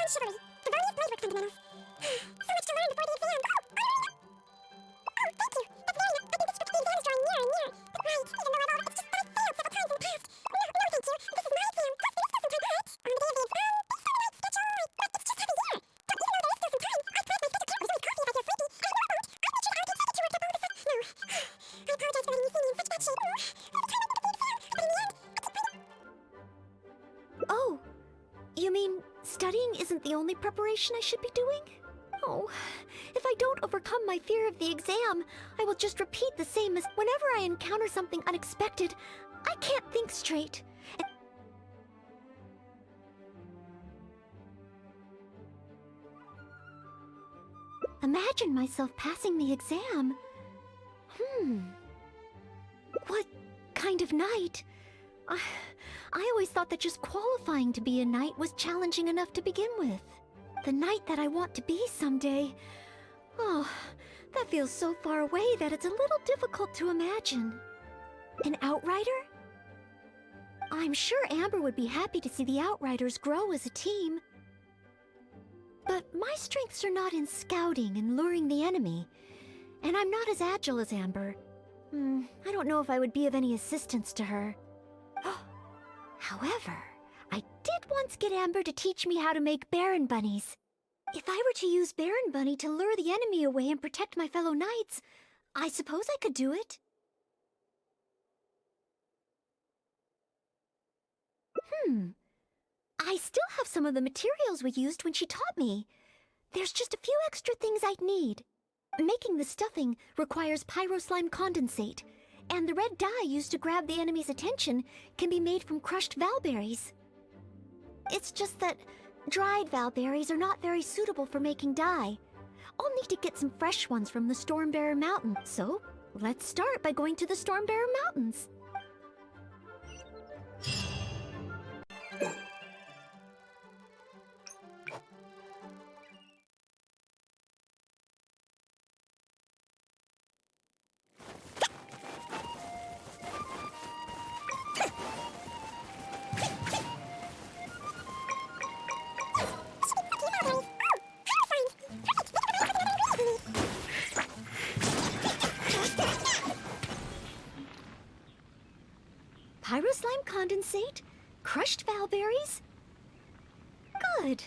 Chivalry. The body of blade work fundamentals. So much to learn before the exam. Oh, thank you. That's very nice. I think it's the exam is drawing nearer and nearer. Right, even though it's just that I failed several times in the past. No, thank you. This is my exam. Plus, it is still some time ahead. On the day of the exam, please find a night schedule. But it's just half a year. But even though there is still some time, I promised my schedule can't resume coffee if I feel sleepy. I know I won't. I'll make sure that I can send it to her to bonus it. No. I apologize for letting you see me in such bad shape. All the time I wanted to be the exam. But in the end, I just bring it. Oh, you mean studying isn't the only preparation I should be doing? Oh, if I don't overcome my fear of the exam, I will just repeat the same as whenever I encounter something unexpected. I can't think straight. Imagine myself passing the exam. What kind of knight? I always thought that just qualifying to be a knight was challenging enough to begin with. The knight that I want to be someday. Oh, that feels so far away that it's a little difficult to imagine. An outrider? I'm sure Amber would be happy to see the outriders grow as a team. But my strengths are not in scouting and luring the enemy. And I'm not as agile as Amber. I don't know if I would be of any assistance to her. However, I did once get Amber to teach me how to make Baron Bunnies. If I were to use Baron Bunny to lure the enemy away and protect my fellow knights, I suppose I could do it. I still have some of the materials we used when she taught me. There's just a few extra things I'd need. Making the stuffing requires pyro slime condensate, and the red dye used to grab the enemy's attention can be made from crushed valberries. It's just that dried valberries are not very suitable for making dye. I'll need to get some fresh ones from the Stormbearer Mountain, so let's start by going to the Stormbearer Mountains. Pyro slime condensate? Crushed valberries? Good.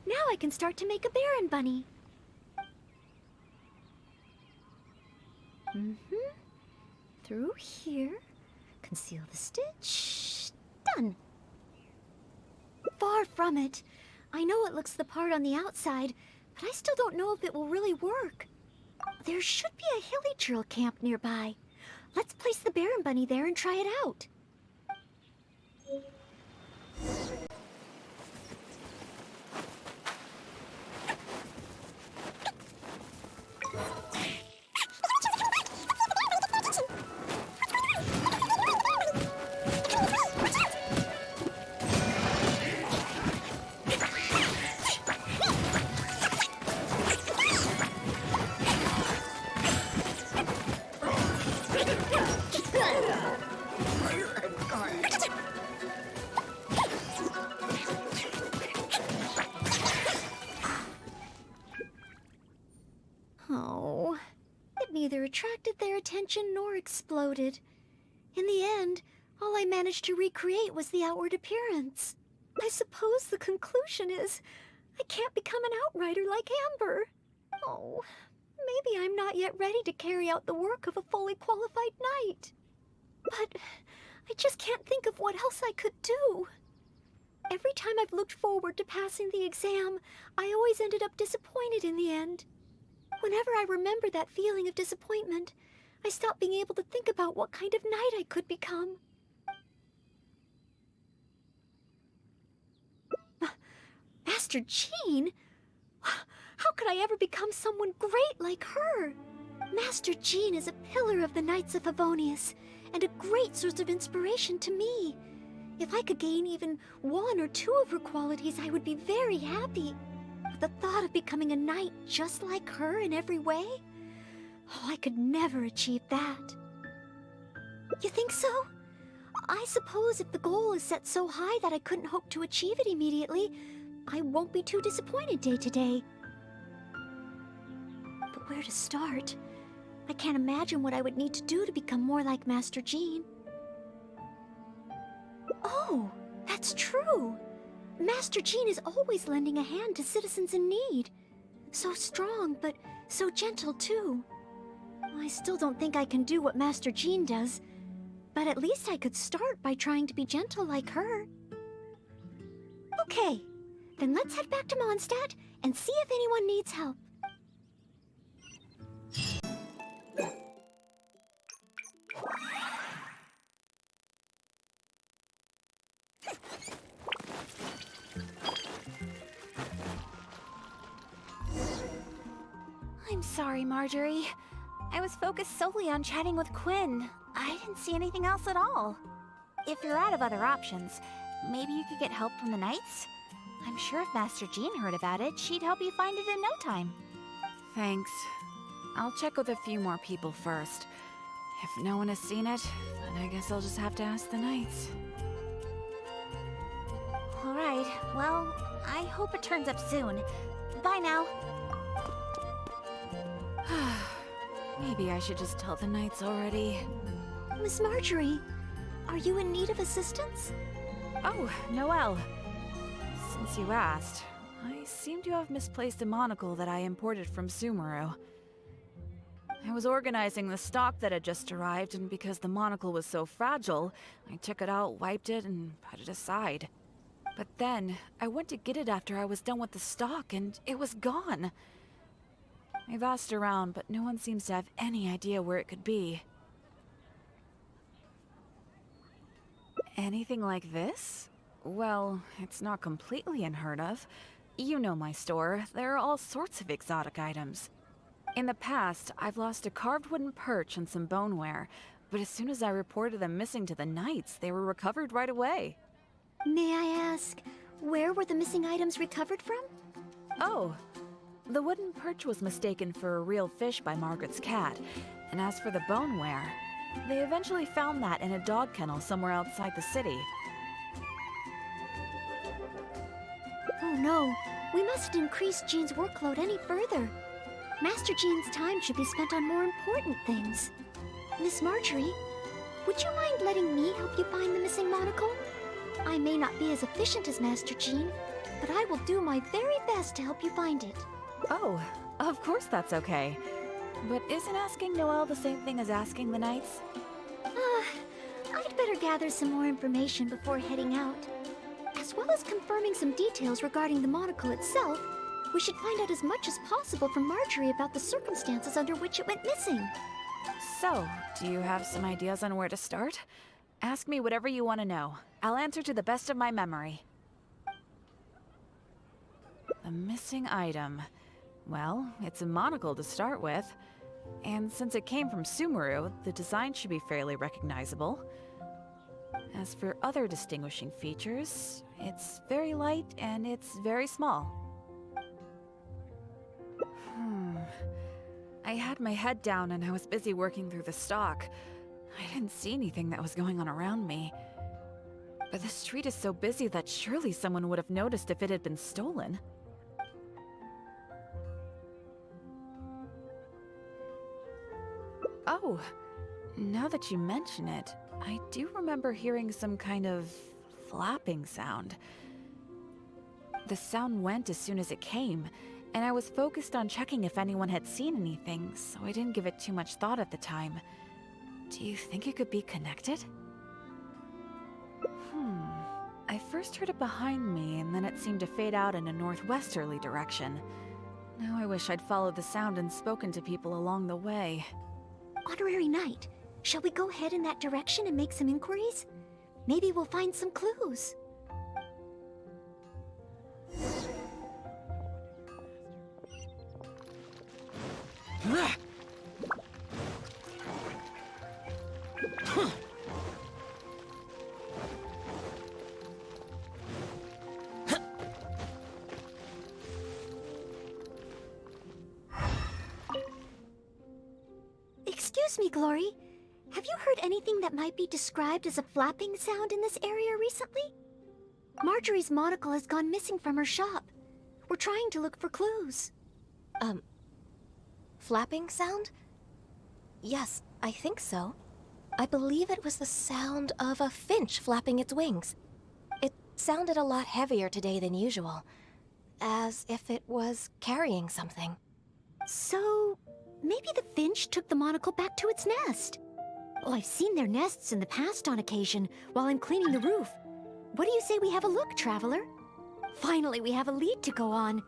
Now I can start to make a Baron Bunny. Through here. Conceal the stitch. Done. Far from it. I know it looks the part on the outside, but I still don't know if it will really work. There should be a hilly drill camp nearby. Let's place the Baron Bunny there and try it out. Oh, it neither attracted their attention nor exploded. In the end, all I managed to recreate was the outward appearance. I suppose the conclusion is I can't become an outrider like Amber. Oh, maybe I'm not yet ready to carry out the work of a fully qualified knight. But I just can't think of what else I could do. Every time I've looked forward to passing the exam, I always ended up disappointed in the end. Whenever I remember that feeling of disappointment, I stop being able to think about what kind of knight I could become. Master Jean? How could I ever become someone great like her? Master Jean is a pillar of the Knights of Favonius, and a great source of inspiration to me. If I could gain even one or two of her qualities, I would be very happy. But the thought of becoming a knight just like her in every way? Oh, I could never achieve that. You think so? I suppose if the goal is set so high that I couldn't hope to achieve it immediately, I won't be too disappointed day to day. But where to start? I can't imagine what I would need to do to become more like Master Jean. Oh, that's true! Master Jean is always lending a hand to citizens in need. So strong, but so gentle too. I still don't think I can do what Master Jean does, but at least I could start by trying to be gentle like her. Okay, then let's head back to Mondstadt and see if anyone needs help. I'm sorry, Marjorie. I was focused solely on chatting with Quinn. I didn't see anything else at all. If you're out of other options, maybe you could get help from the Knights? I'm sure if Master Jean heard about it, she'd help you find it in no time. Thanks. I'll check with a few more people first. If no one has seen it, then I guess I'll just have to ask the Knights. Alright, well, I hope it turns up soon. Bye now. Maybe I should just tell the Knights already. Miss Marjorie, are you in need of assistance? Oh, Noelle. Since you asked, I seem to have misplaced a monocle that I imported from Sumeru. I was organizing the stock that had just arrived, and because the monocle was so fragile, I took it out, wiped it, and put it aside. But then, I went to get it after I was done with the stock, and it was gone. I've asked around, but no one seems to have any idea where it could be. Anything like this? Well, it's not completely unheard of. You know my store. There are all sorts of exotic items. In the past, I've lost a carved wooden perch and some boneware, but as soon as I reported them missing to the Knights, they were recovered right away. May I ask, where were the missing items recovered from? Oh, the wooden perch was mistaken for a real fish by Margaret's cat, and as for the boneware, they eventually found that in a dog kennel somewhere outside the city. Oh no, we mustn't increase Jean's workload any further. Master Jean's time should be spent on more important things. Miss Marjorie, would you mind letting me help you find the missing monocle? I may not be as efficient as Master Jean, but I will do my very best to help you find it. Oh, of course that's okay. But isn't asking Noelle the same thing as asking the Knights? I'd better gather some more information before heading out. As well as confirming some details regarding the monocle itself, we should find out as much as possible from Marjorie about the circumstances under which it went missing. So, do you have some ideas on where to start? Ask me whatever you want to know. I'll answer to the best of my memory. The missing item. Well, it's a monocle to start with. And since it came from Sumeru, the design should be fairly recognizable. As for other distinguishing features, it's very light and it's very small. I had my head down and I was busy working through the stock. I didn't see anything that was going on around me. But the street is so busy that surely someone would have noticed if it had been stolen. Oh, now that you mention it, I do remember hearing some kind of flapping sound. The sound went as soon as it came, and I was focused on checking if anyone had seen anything, so I didn't give it too much thought at the time. Do you think it could be connected? I first heard it behind me, and then it seemed to fade out in a northwesterly direction. Now I wish I'd followed the sound and spoken to people along the way. Honorary Knight, shall we go head in that direction and make some inquiries? Maybe we'll find some clues. Excuse me, Glory. Have you heard anything that might be described as a flapping sound in this area recently? Marjorie's monocle has gone missing from her shop. We're trying to look for clues. Flapping sound? Yes, I think so. I believe it was the sound of a finch flapping its wings. It sounded a lot heavier today than usual, as if it was carrying something. So, maybe the finch took the monocle back to its nest. Oh, I've seen their nests in the past on occasion while I'm cleaning the roof. What do you say we have a look, Traveler? Finally, we have a lead to go on.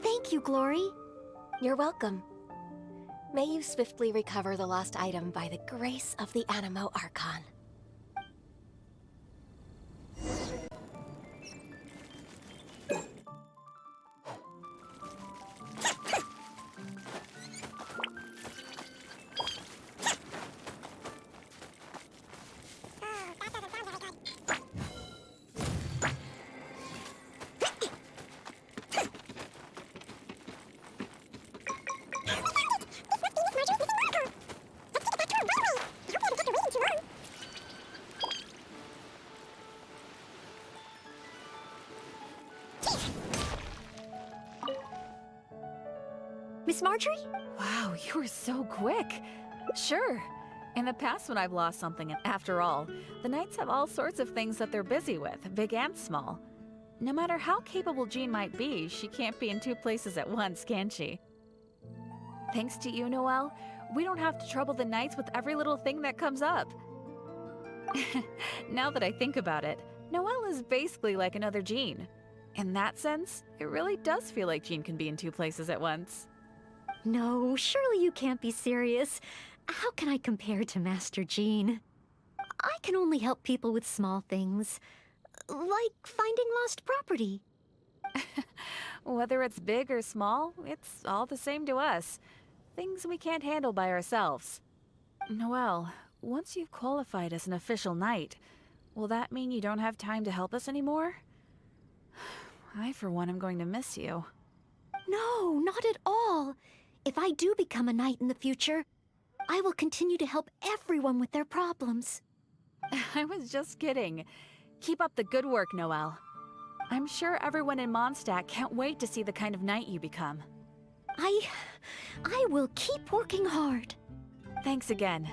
Thank you, Glory. You're welcome. May you swiftly recover the lost item by the grace of the Animo Archon. Miss Marjorie? Wow, you were so quick. Sure. In the past when I've lost something, and after all, the Knights have all sorts of things that they're busy with, big and small. No matter how capable Jean might be, she can't be in two places at once, can she? Thanks to you, Noelle, we don't have to trouble the Knights with every little thing that comes up. Now that I think about it, Noelle is basically like another Jean. In that sense, it really does feel like Jean can be in two places at once. No, surely you can't be serious. How can I compare to Master Jean? I can only help people with small things, like finding lost property. Whether it's big or small, it's all the same to us. Things we can't handle by ourselves. Noelle, once you've qualified as an official knight, will that mean you don't have time to help us anymore? I, for one, am going to miss you. No, not at all. If I do become a knight in the future, I will continue to help everyone with their problems. I was just kidding. Keep up the good work, Noelle. I'm sure everyone in Mondstadt can't wait to see the kind of knight you become. I will keep working hard. Thanks again.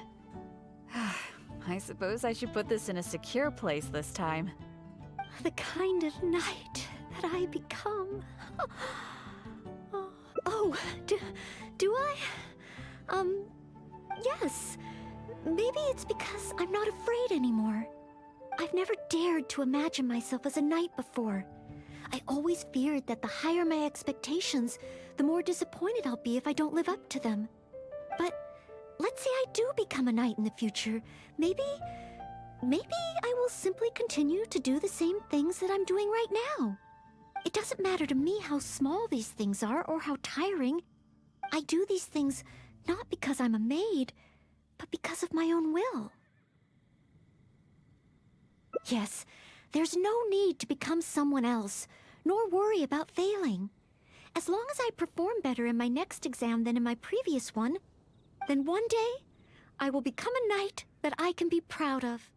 I suppose I should put this in a secure place this time. The kind of knight that I become. Oh, do I? Yes. Maybe it's because I'm not afraid anymore. I've never dared to imagine myself as a knight before. I always feared that the higher my expectations, the more disappointed I'll be if I don't live up to them. But let's say I do become a knight in the future. Maybe I will simply continue to do the same things that I'm doing right now. It doesn't matter to me how small these things are or how tiring. I do these things not because I'm a maid, but because of my own will. Yes, there's no need to become someone else, nor worry about failing. As long as I perform better in my next exam than in my previous one, then one day, I will become a knight that I can be proud of.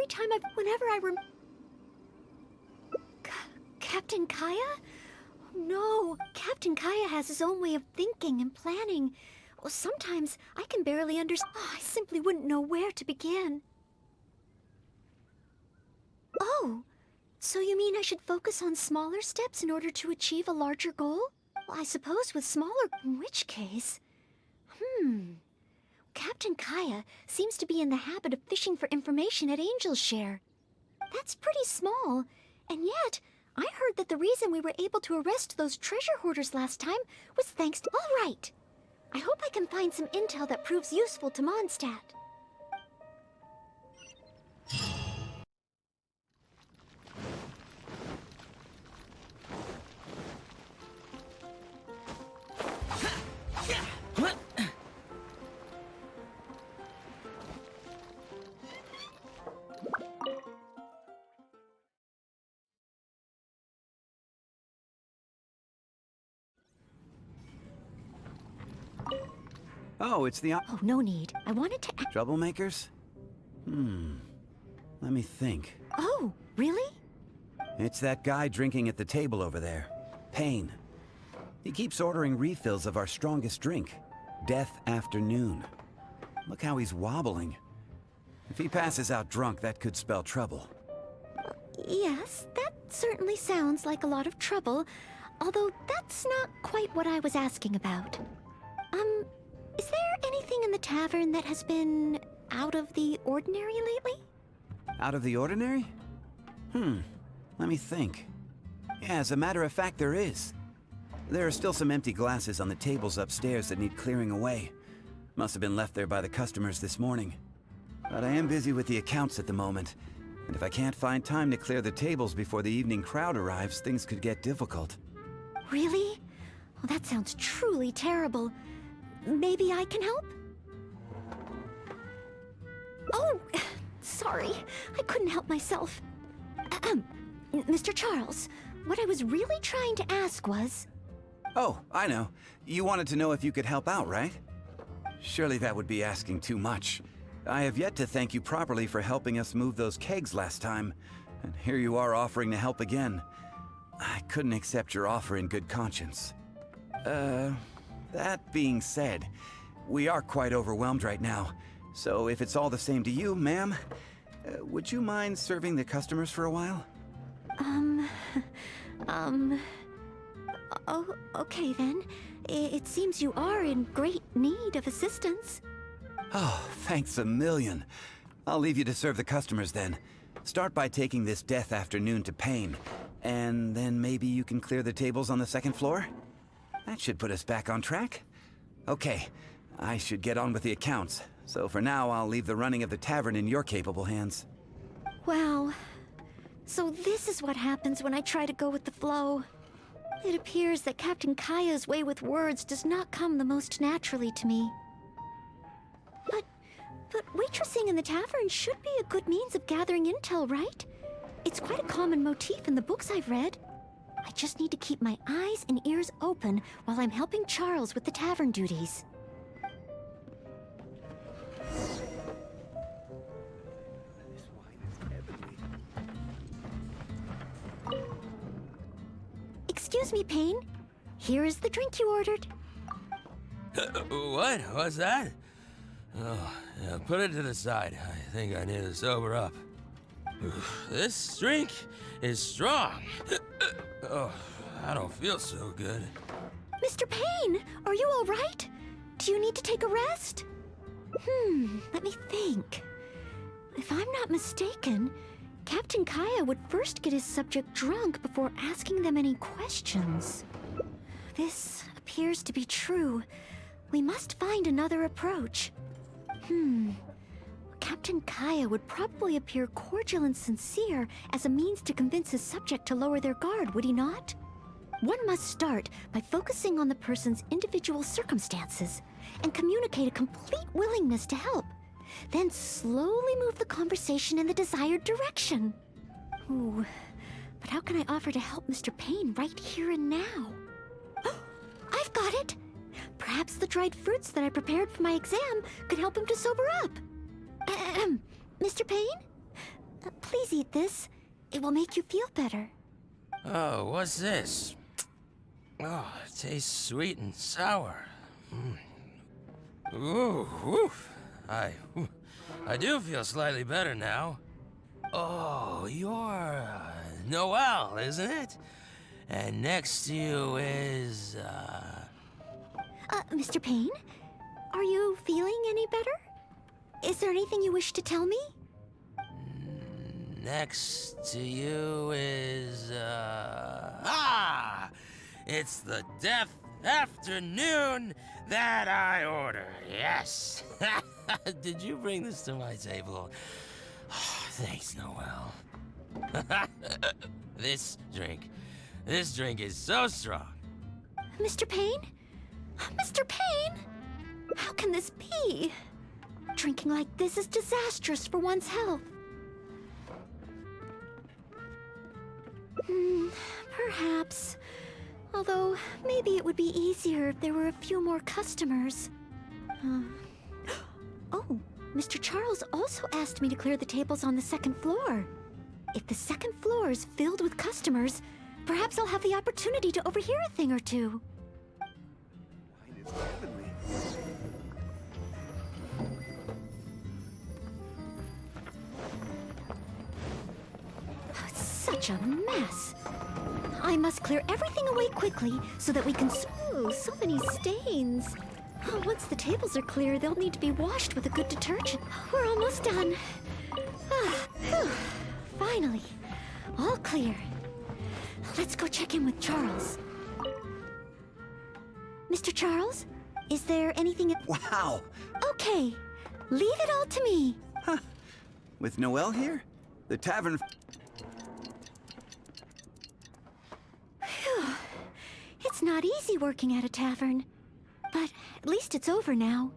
every time whenever I Captain Kaya? Oh, no, Captain Kaya has his own way of thinking and planning. Well, sometimes I can barely understand. Oh, I simply wouldn't know where to begin. Oh, so you mean I should focus on smaller steps in order to achieve a larger goal? Well, I suppose with smaller... In which case... Captain Kaya seems to be in the habit of fishing for information at Angel's Share. That's pretty small, and yet I heard that the reason we were able to arrest those treasure hoarders last time was thanks to... All right! I hope I can find some intel that proves useful to Mondstadt. Oh, it's the... Oh, no need. I wanted to... Troublemakers? Let me think. Oh, really? It's that guy drinking at the table over there. Payne. He keeps ordering refills of our strongest drink. Death Afternoon. Look how he's wobbling. If he passes out drunk, that could spell trouble. Yes, that certainly sounds like a lot of trouble, although that's not quite what I was asking about. Is there anything in the tavern that has been out of the ordinary lately? Out of the ordinary? Let me think. Yeah, as a matter of fact, there is. There are still some empty glasses on the tables upstairs that need clearing away. Must have been left there by the customers this morning. But I am busy with the accounts at the moment, and if I can't find time to clear the tables before the evening crowd arrives, things could get difficult. Really? Well, that sounds truly terrible. Maybe I can help? Oh, sorry. I couldn't help myself. Mr. Charles, what I was really trying to ask was... Oh, I know. You wanted to know if you could help out, right? Surely that would be asking too much. I have yet to thank you properly for helping us move those kegs last time, and here you are offering to help again. I couldn't accept your offer in good conscience. That being said, we are quite overwhelmed right now, so if it's all the same to you, ma'am, would you mind serving the customers for a while? Oh, okay then. It seems you are in great need of assistance. Oh, thanks a million. I'll leave you to serve the customers then. Start by taking this Death Afternoon to Payne, and then maybe you can clear the tables on the second floor? That should put us back on track. Okay, I should get on with the accounts, so for now I'll leave the running of the tavern in your capable hands. Wow. So this is what happens when I try to go with the flow. It appears that Captain Kaya's way with words does not come the most naturally to me. But waitressing in the tavern should be a good means of gathering intel, right? It's quite a common motif in the books I've read. I just need to keep my eyes and ears open while I'm helping Charles with the tavern duties. Excuse me, Payne. Here is the drink you ordered. What? What's that? Oh, yeah, put it to the side. I think I need to sober up. This drink is strong. Oh, I don't feel so good. Mr. Payne, are you all right? Do you need to take a rest? Let me think. If I'm not mistaken, Captain Kaya would first get his subject drunk before asking them any questions. This appears to be true. We must find another approach. Captain Kaya would probably appear cordial and sincere as a means to convince his subject to lower their guard, would he not? One must start by focusing on the person's individual circumstances and communicate a complete willingness to help. Then slowly move the conversation in the desired direction. Ooh, but how can I offer to help Mr. Payne right here and now? I've got it! Perhaps the dried fruits that I prepared for my exam could help him to sober up. Mr. Payne? Please eat this. It will make you feel better. Oh, what's this? Oh, it tastes sweet and sour. Ooh, woof. I do feel slightly better now. Oh, you're Noelle, isn't it? And next to you is, Mr. Payne? Are you feeling any better? Is there anything you wish to tell me? Next to you is, it's the death afternoon that I ordered, yes. Did you bring this to my table? Thanks, Noelle. This drink is so strong. Mr. Payne? Mr. Payne? How can this be? Drinking like this is disastrous for one's health. Perhaps. Although, maybe it would be easier if there were a few more customers. Oh, Mr. Charles also asked me to clear the tables on the second floor. If the second floor is filled with customers, perhaps I'll have the opportunity to overhear a thing or two. Wine is heavenly. Such a mess. I must clear everything away quickly so that we can... Ooh, so many stains. Oh, once the tables are clear, they'll need to be washed with a good detergent. We're almost done. Phew. Finally. All clear. Let's go check in with Charles. Mr. Charles, is there anything... Wow! Okay. Leave it all to me. Huh. With Noelle here? The tavern... Phew. It's not easy working at a tavern. But at least it's over now.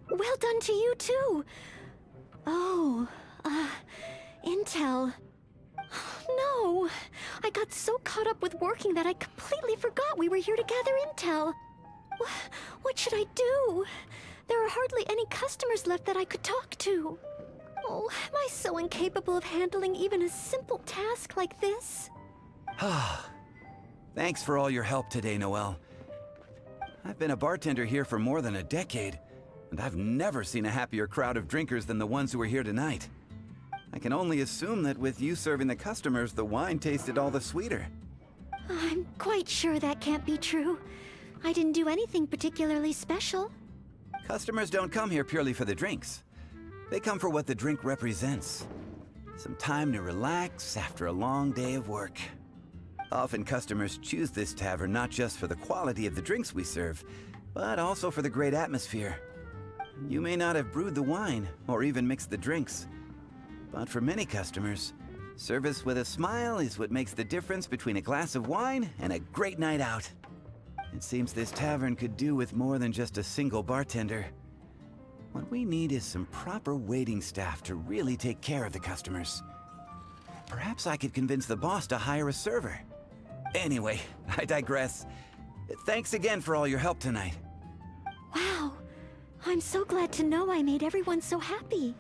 Well done to you, too. Oh, intel. No, I got so caught up with working that I completely forgot we were here to gather intel. What should I do? There are hardly any customers left that I could talk to. Oh, am I so incapable of handling even a simple task like this? Thanks for all your help today, Noelle. I've been a bartender here for more than a decade, and I've never seen a happier crowd of drinkers than the ones who are here tonight. I can only assume that with you serving the customers, the wine tasted all the sweeter. I'm quite sure that can't be true. I didn't do anything particularly special. Customers don't come here purely for the drinks. They come for what the drink represents. Some time to relax after a long day of work. Often customers choose this tavern not just for the quality of the drinks we serve, but also for the great atmosphere. You may not have brewed the wine, or even mixed the drinks, but for many customers, service with a smile is what makes the difference between a glass of wine and a great night out. It seems this tavern could do with more than just a single bartender. What we need is some proper waiting staff to really take care of the customers. Perhaps I could convince the boss to hire a server. Anyway, I digress. Thanks again for all your help tonight. Wow, I'm so glad to know I made everyone so happy.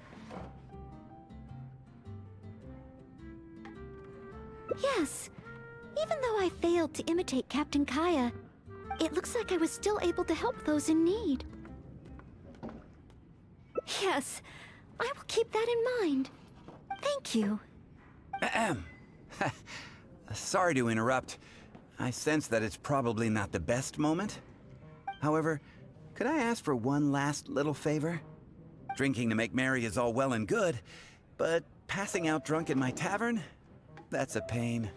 Yes, even though I failed to imitate Captain Kaya, it looks like I was still able to help those in need. Yes, I will keep that in mind. Thank you. Ahem. Sorry to interrupt. I sense that it's probably not the best moment. However, could I ask for one last little favor? Drinking to make merry is all well and good, but passing out drunk in my tavern? That's a pain.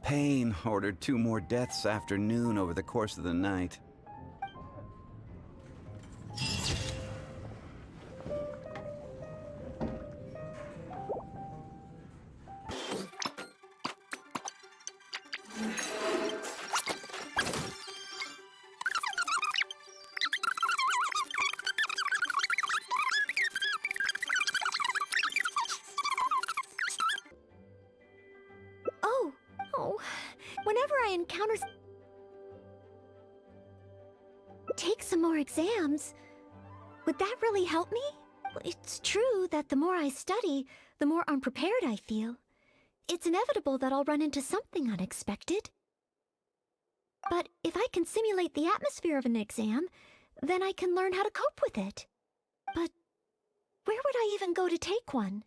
Pain ordered 2 more deaths after noon over the course of the night. Whenever I encounter... Take some more exams. Would that really help me? Well, it's true that the more I study, the more unprepared I feel. It's inevitable that I'll run into something unexpected. But if I can simulate the atmosphere of an exam, then I can learn how to cope with it. But where would I even go to take one?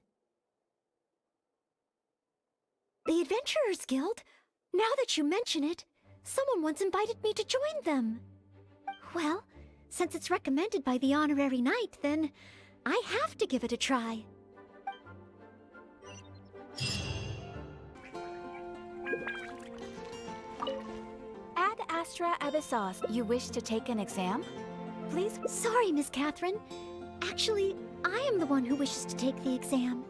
The Adventurers Guild? Now that you mention it, someone once invited me to join them. Well, since it's recommended by the honorary knight, then I have to give it a try. Ad Astra Abyssos, you wish to take an exam? Please. Sorry, Miss Catherine. Actually, I am the one who wishes to take the exam.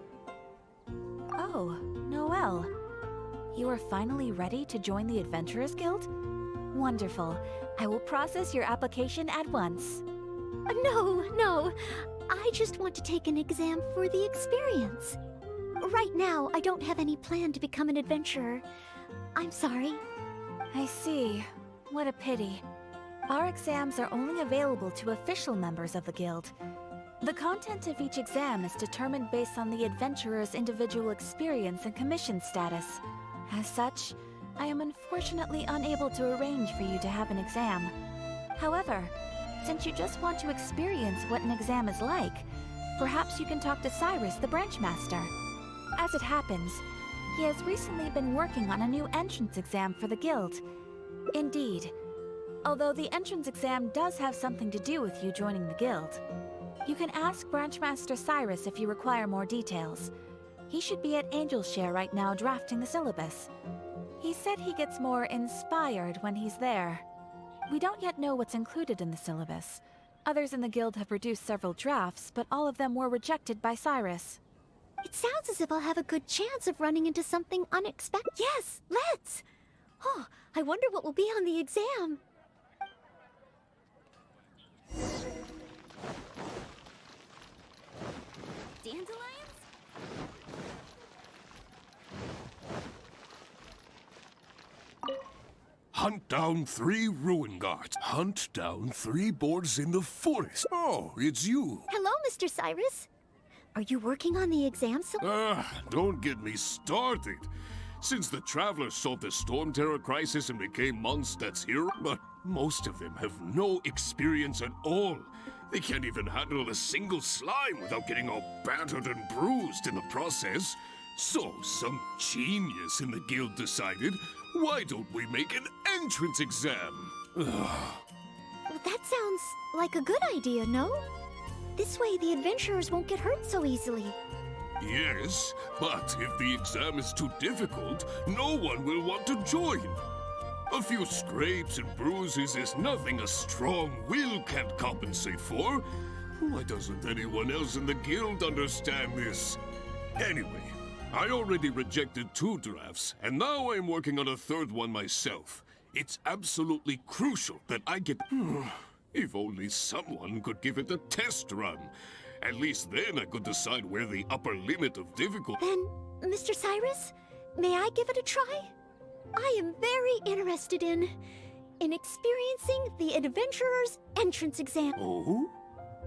Oh, Noelle. You are finally ready to join the Adventurers Guild? Wonderful. I will process your application at once. No. I just want to take an exam for the experience. Right now, I don't have any plan to become an adventurer. I'm sorry. I see. What a pity. Our exams are only available to official members of the guild. The content of each exam is determined based on the adventurer's individual experience and commission status. As such, I am unfortunately unable to arrange for you to have an exam. However, since you just want to experience what an exam is like, perhaps you can talk to Cyrus, the branch master. As it happens, he has recently been working on a new entrance exam for the guild. Indeed, although the entrance exam does have something to do with you joining the guild. You can ask Branchmaster Cyrus if you require more details. He should be at Angelshare right now drafting the syllabus. He said he gets more inspired when he's there. We don't yet know what's included in the syllabus. Others in the guild have produced several drafts, but all of them were rejected by Cyrus. It sounds as if I'll have a good chance of running into something unexpected. Yes, let's! Oh, I wonder what will be on the exam. Dandelions? Hunt down 3 ruin guards. Hunt down 3 boards in the forest. Oh, it's you. Hello, Mr. Cyrus. Are you working on the exam Don't get me started. Since the travelers solved the Storm Terror crisis and became Mondstadt's hero, but most of them have no experience at all. They can't even handle a single slime without getting all battered and bruised in the process. So some genius in the guild decided, why don't we make an entrance exam? That sounds like a good idea, no? This way the adventurers won't get hurt so easily. Yes, but if the exam is too difficult, no one will want to join. A few scrapes and bruises is nothing a strong will can't compensate for. Why doesn't anyone else in the guild understand this? Anyway, I already rejected 2 drafts, and now I'm working on a 3rd one myself. It's absolutely crucial that I get... If only someone could give it a test run. At least then I could decide where the upper limit of difficulty... Then, Mr. Cyrus, may I give it a try? I am very interested in experiencing the Adventurer's entrance exam. Oh?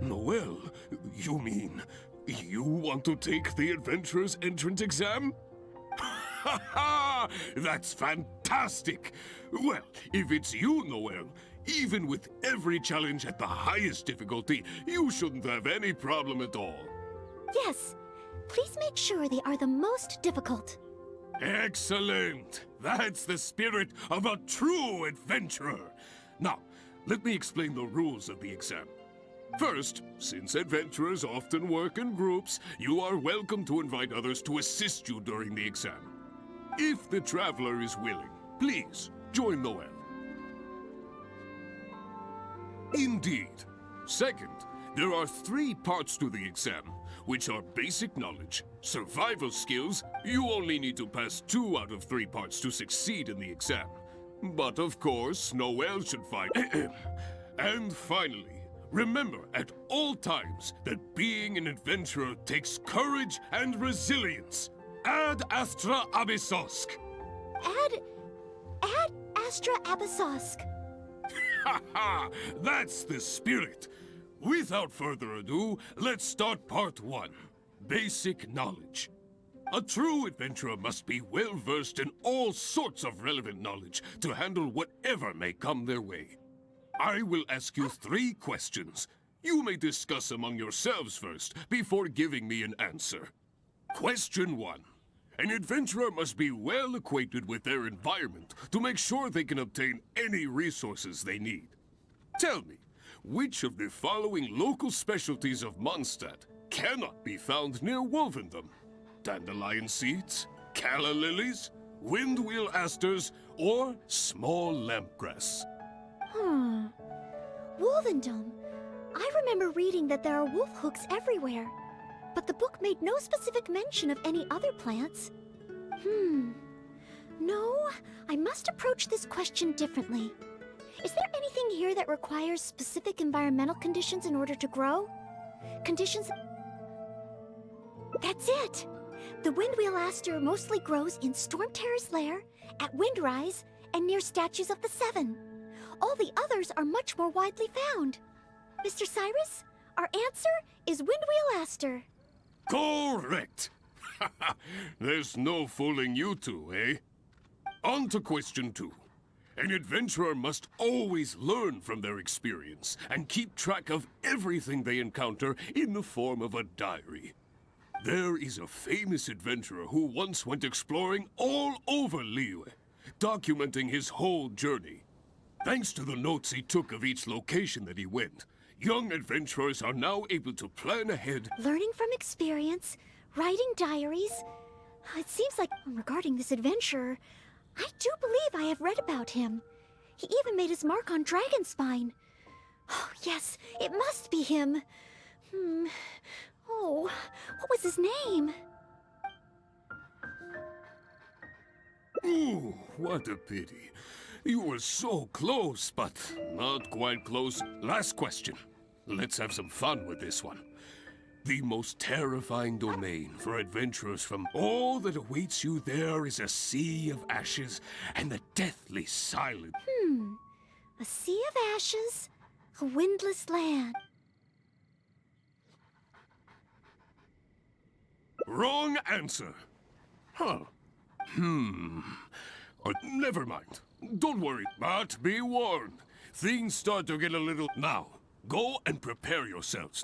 Noelle, you mean you want to take the Adventurer's entrance exam? Ha ha! That's fantastic! Well, if it's you, Noelle, even with every challenge at the highest difficulty, you shouldn't have any problem at all. Yes, please make sure they are the most difficult. Excellent! That's the spirit of a true adventurer! Now, let me explain the rules of the exam. First, since adventurers often work in groups, you are welcome to invite others to assist you during the exam. If the traveler is willing, please join Noelle. Indeed. Second, there are 3 parts to the exam, which are basic knowledge, survival skills. You only need to pass 2 out of 3 parts to succeed in the exam. But of course, Noelle should find... And finally, remember at all times that being an adventurer takes courage and resilience. Ad Astra Abyssos. Ad Astra Abyssos. Ha ha! That's the spirit! Without further ado, let's start part 1. Basic knowledge. A true adventurer must be well versed in all sorts of relevant knowledge to handle whatever may come their way. I will ask you 3 questions. You may discuss among yourselves first before giving me an answer. Question 1. An adventurer must be well acquainted with their environment to make sure they can obtain any resources they need. Tell me, which of the following local specialties of Mondstadt cannot be found near Wolvendom? Dandelion seeds, calla lilies, windwheel asters, or small lampgrass? Wolvendom. I remember reading that there are wolf hooks everywhere, but the book made no specific mention of any other plants. No, I must approach this question differently. Is there anything here that requires specific environmental conditions in order to grow? Conditions... That's it! The windwheel aster mostly grows in Storm Terror's lair, at Windrise, and near statues of the Seven. All the others are much more widely found. Mr. Cyrus, our answer is windwheel aster. Correct! There's no fooling you two, eh? On to question 2. An adventurer must always learn from their experience and keep track of everything they encounter in the form of a diary. There is a famous adventurer who once went exploring all over Liyue, documenting his whole journey. Thanks to the notes he took of each location that he went, young adventurers are now able to plan ahead. Learning from experience, writing diaries. It seems like, regarding this adventurer, I do believe I have read about him. He even made his mark on Dragonspine. Oh, yes, it must be him. Oh, what was his name? Ooh, what a pity. You were so close, but not quite close. Last question. Let's have some fun with this one. The most terrifying domain for adventurers from all that awaits you there is a sea of ashes and the deathly silence. A sea of ashes, a windless land. Wrong answer. Huh. Never mind. Don't worry, but be warned. Things start to get a little... Now, go and prepare yourselves.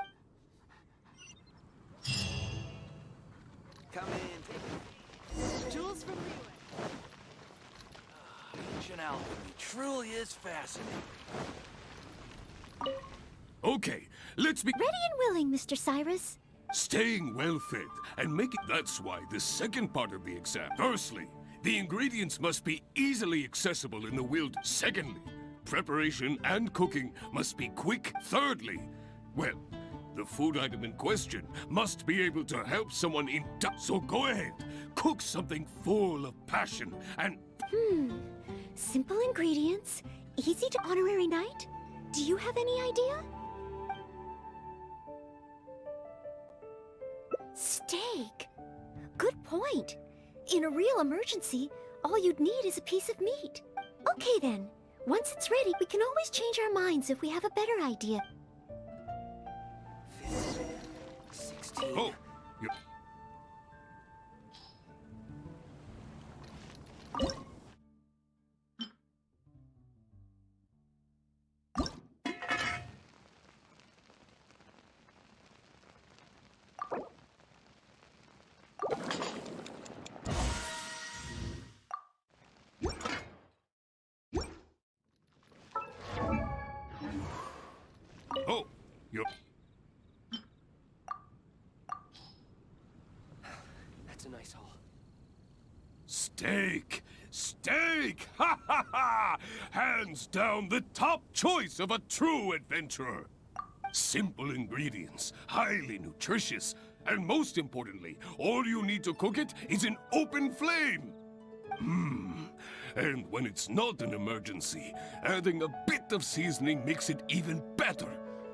Come in. Jules from Ancient alchemy truly is fascinating. Okay, let's be... Ready and willing, Mr. Cyrus. Staying well-fed and making... That's why the second part of the exam. Firstly, the ingredients must be easily accessible in the wild. Secondly, preparation and cooking must be quick. Thirdly, well, the food item in question must be able to help someone in doubt. So go ahead, cook something full of passion and... Simple ingredients, easy to honorary night. Do you have any idea? Steak. Good point. In a real emergency, all you'd need is a piece of meat. Okay then. Once it's ready, we can always change our minds if we have a better idea. 16. Oh, you... Oh, you... That's a nice haul. Steak! Steak! Ha ha ha! Hands down the top choice of a true adventurer. Simple ingredients, highly nutritious, and most importantly, all you need to cook it is an open flame. And when it's not an emergency, adding a bit of seasoning makes it even better.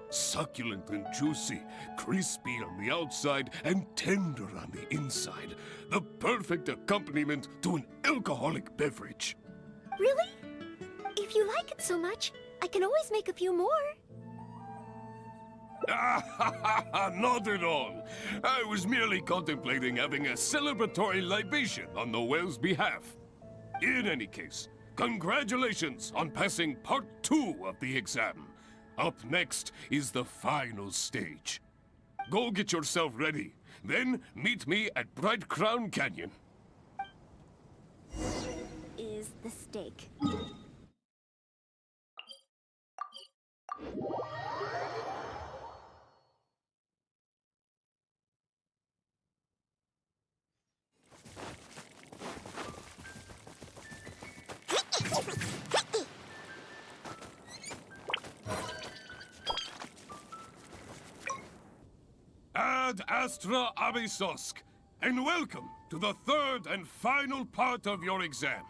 Succulent and juicy, crispy on the outside and tender on the inside. The perfect accompaniment to an alcoholic beverage. Really? If you like it so much, I can always make a few more. Not at all. I was merely contemplating having a celebratory libation on Noelle's behalf. In any case, congratulations on passing part 2 of the exam. Up next is the final stage. Go get yourself ready. Then meet me at Bright Crown Canyon. Is the steak. Ad Astra Abysosk, and welcome to the third and final part of your exam.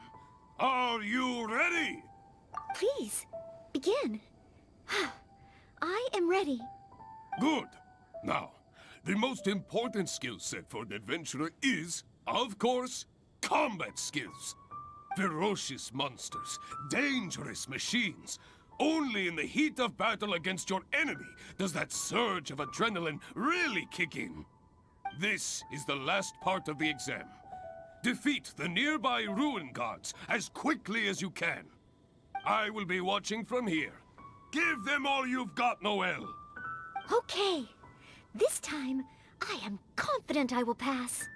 Are you ready? Please, begin. I am ready. Good. Now, the most important skill set for an adventurer is, of course, combat skills. Ferocious monsters, dangerous machines. Only in the heat of battle against your enemy does that surge of adrenaline really kick in. This is the last part of the exam. Defeat the nearby ruin gods as quickly as you can. I will be watching from here. Give them all you've got, Noelle. Okay. This time, I am confident I will pass.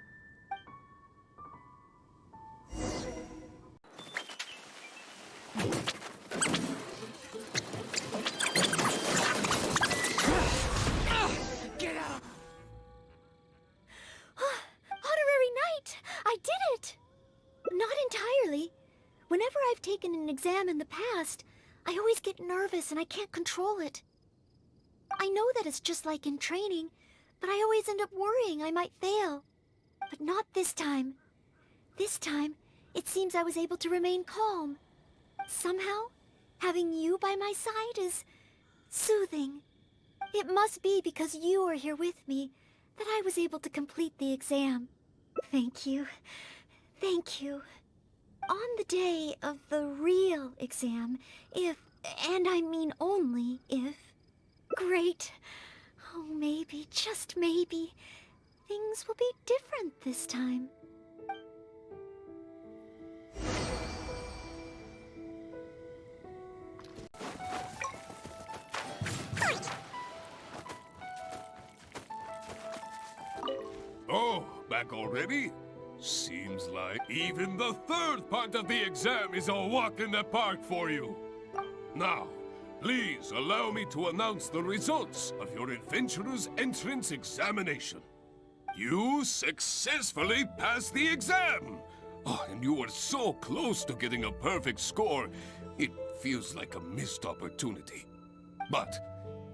Get out! Honorary Knight! I did it! Not entirely. Whenever I've taken an exam in the past, I always get nervous and I can't control it. I know that it's just like in training, but I always end up worrying I might fail. But not this time. This time, it seems I was able to remain calm. Somehow, having you by my side is soothing. It must be because you are here with me that I was able to complete the exam. Thank you. Thank you. On the day of the real exam, if, and I mean only if, great, oh maybe, just maybe, things will be different this time. Oh, back already? Seems like even the third part of the exam is a walk in the park for you. Now, please allow me to announce the results of your adventurer's entrance examination. You successfully passed the exam! Oh, and you were so close to getting a perfect score, it feels like a missed opportunity. But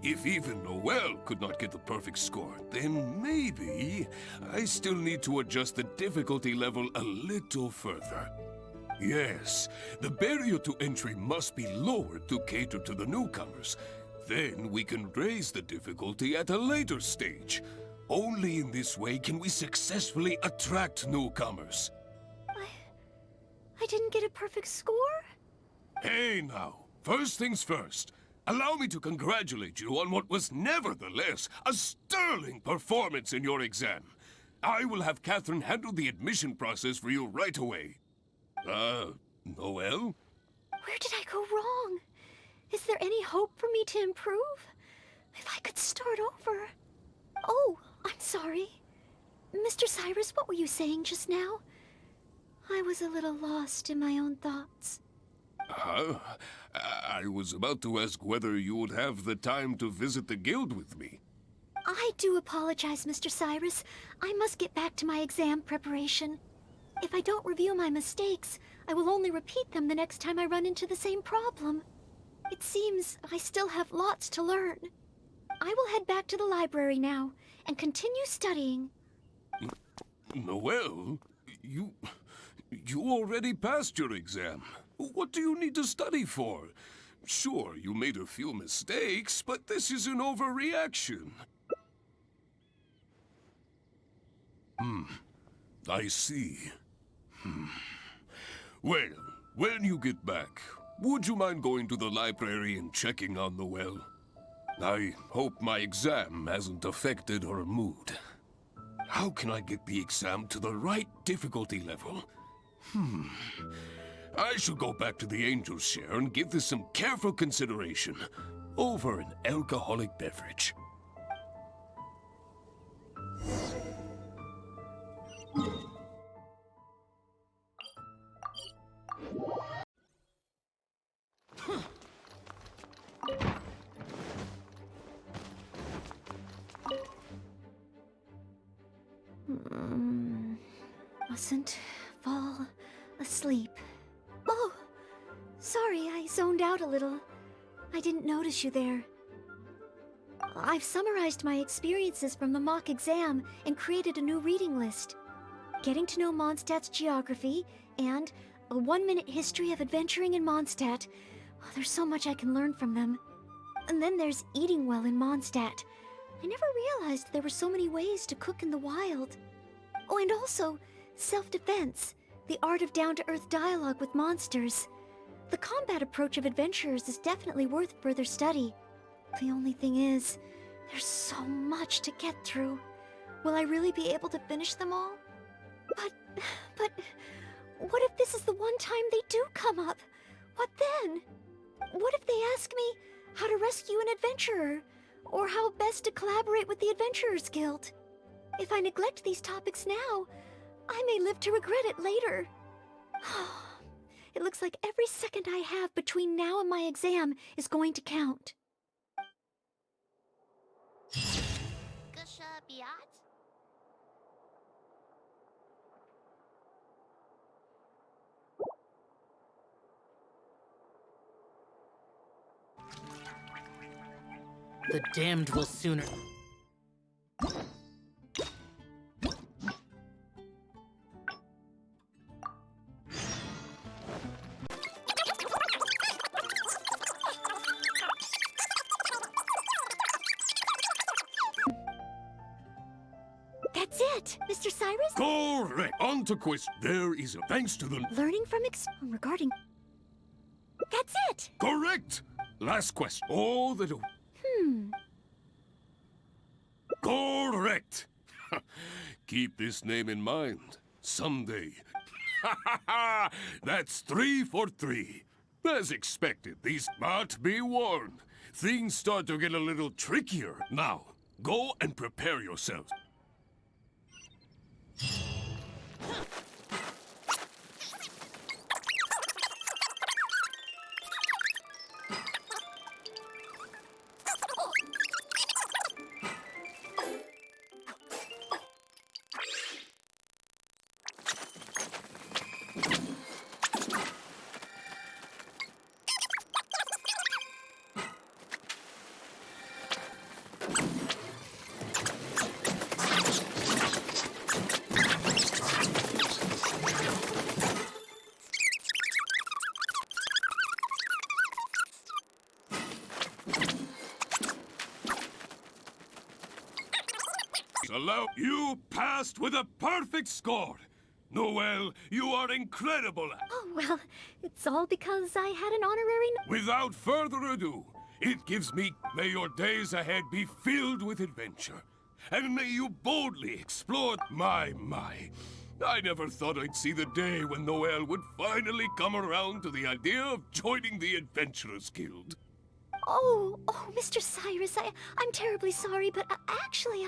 if even Noelle could not get the perfect score, then maybe I still need to adjust the difficulty level a little further. Yes, the barrier to entry must be lowered to cater to the newcomers. Then we can raise the difficulty at a later stage. Only in this way can we successfully attract newcomers. I didn't get a perfect score? Hey now, first things first. Allow me to congratulate you on what was nevertheless a sterling performance in your exam. I will have Catherine handle the admission process for you right away. Noelle? Where did I go wrong? Is there any hope for me to improve? If I could start over. Oh, I'm sorry. Mr. Cyrus, what were you saying just now? I was a little lost in my own thoughts. I was about to ask whether you would have the time to visit the guild with me. I do apologize, Mr. Cyrus. I must get back to my exam preparation. If I don't review my mistakes, I will only repeat them the next time I run into the same problem. It seems I still have lots to learn. I will head back to the library now and continue studying. Noelle, you already passed your exam. What do you need to study for? Sure, you made a few mistakes, but this is an overreaction. I see. Well, when you get back, would you mind going to the library and checking on Noelle? I hope my exam hasn't affected her mood. How can I get the exam to the right difficulty level? I should go back to the angel's share and give this some careful consideration over an alcoholic beverage. Mustn't fall asleep. Oh, sorry, I zoned out a little. I didn't notice you there. I've summarized my experiences from the mock exam and created a new reading list. Getting to know Mondstadt's geography and a 1-minute history of adventuring in Mondstadt. Oh, there's so much I can learn from them. And then there's eating well in Mondstadt. I never realized there were so many ways to cook in the wild. Oh, and also self-defense, the art of down-to-earth dialogue with monsters. The combat approach of adventurers is definitely worth further study. The only thing is, there's so much to get through. Will I really be able to finish them all? But, what if this is the one time they do come up? What then? What if they ask me how to rescue an adventurer? Or how best to collaborate with the Adventurers Guild? If I neglect these topics now, I may live to regret it later. It looks like every second I have between now and my exam is going to count. The damned will sooner... That's it, Mr. Cyrus? Correct! On to question. There is a thanks to the... Learning from regarding... That's it! Correct! Last question. Oh, the... Correct! Keep this name in mind. Someday. That's 3 for 3. As expected, but be warned. Things start to get a little trickier. Now, go and prepare yourselves. You passed with a perfect score. Noelle, you are incredible. Oh, well, it's all because I had an honorary... Without further ado, it gives me... May your days ahead be filled with adventure. And may you boldly explore... My. I never thought I'd see the day when Noelle would finally come around to the idea of joining the Adventurers Guild. Oh, Mr. Cyrus, I'm terribly sorry, but actually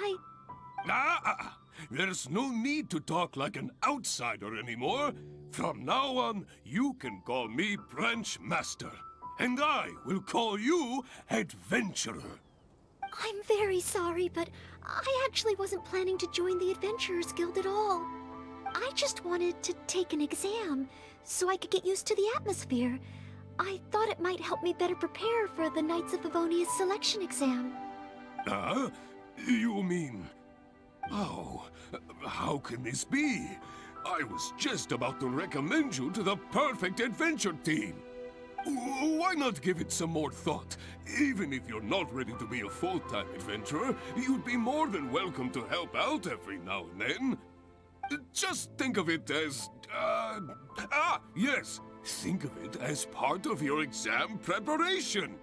There's no need to talk like an outsider anymore. From now on, you can call me Branch Master. And I will call you Adventurer. I'm very sorry, but I actually wasn't planning to join the Adventurers Guild at all. I just wanted to take an exam, so I could get used to the atmosphere. I thought it might help me better prepare for the Knights of Favonia's selection exam. You mean... Oh, how can this be? I was just about to recommend you to the perfect adventure team. Why not give it some more thought? Even if you're not ready to be a full-time adventurer, you'd be more than welcome to help out every now and then. Just think of it as... yes, think of it as part of your exam preparation.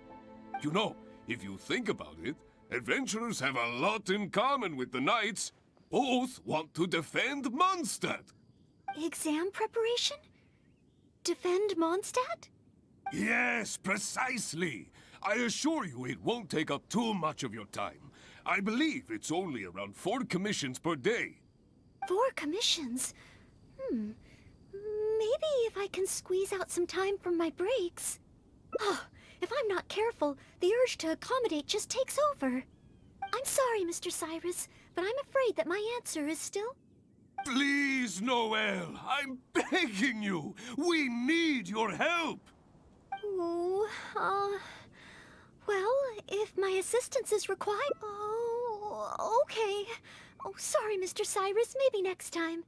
You know, If you think about it, adventurers have a lot in common with the knights. Both want to defend Mondstadt. Exam preparation? Defend Mondstadt? Yes, precisely. I assure you it won't take up too much of your time. I believe it's only around 4 commissions per day. 4 commissions? Maybe if I can squeeze out some time from my breaks. Oh, if I'm not careful, the urge to accommodate just takes over. I'm sorry, Mr. Cyrus, but I'm afraid that my answer is still... Please, Noelle, I'm begging you. We need your help. Oh, well, if my assistance is required... Oh, okay. Oh, sorry, Mr. Cyrus, maybe next time.